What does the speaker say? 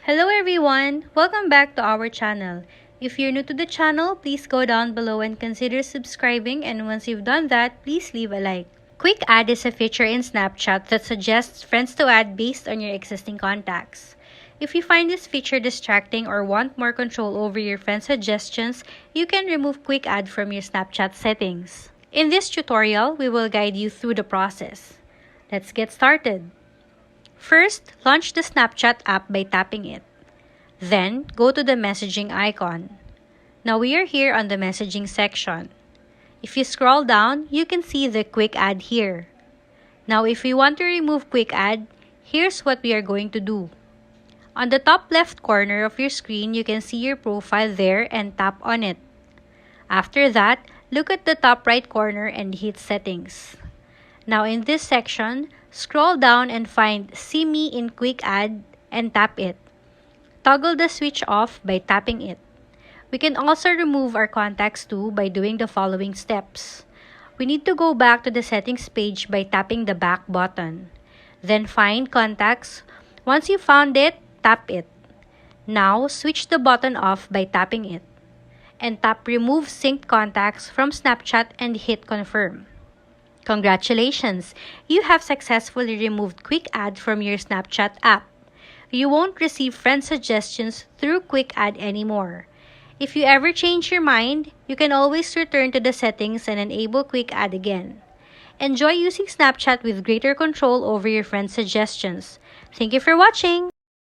Hello everyone! Welcome back to our channel. If you're new to the channel, please go down below and consider subscribing, and once you've done that, please leave a like. Quick Add is a feature in Snapchat that suggests friends to add based on your existing contacts. If you find this feature distracting or want more control over your friends' suggestions, you can remove Quick Add from your Snapchat settings. In this tutorial, we will guide you through the process. Let's get started. First, launch the Snapchat app by tapping it. Then, go to the messaging icon. Now we are here on the messaging section. If you scroll down, you can see the Quick Add here. Now if we want to remove Quick Add, here's what we are going to do. On the top left corner of your screen, you can see your profile there and tap on it. After that, look at the top right corner and hit Settings. Now in this section, scroll down and find See Me in Quick Add and tap it. Toggle the switch off by tapping it. We can also remove our contacts too by doing the following steps. We need to go back to the settings page by tapping the back button. Then find Contacts. Once you found it, tap it. Now, switch the button off by tapping it. And tap Remove Synced Contacts from Snapchat and hit Confirm. Congratulations! You have successfully removed Quick Add from your Snapchat app. You won't receive friend suggestions through Quick Add anymore. If you ever change your mind, you can always return to the settings and enable Quick Add again. Enjoy using Snapchat with greater control over your friends' suggestions. Thank you for watching!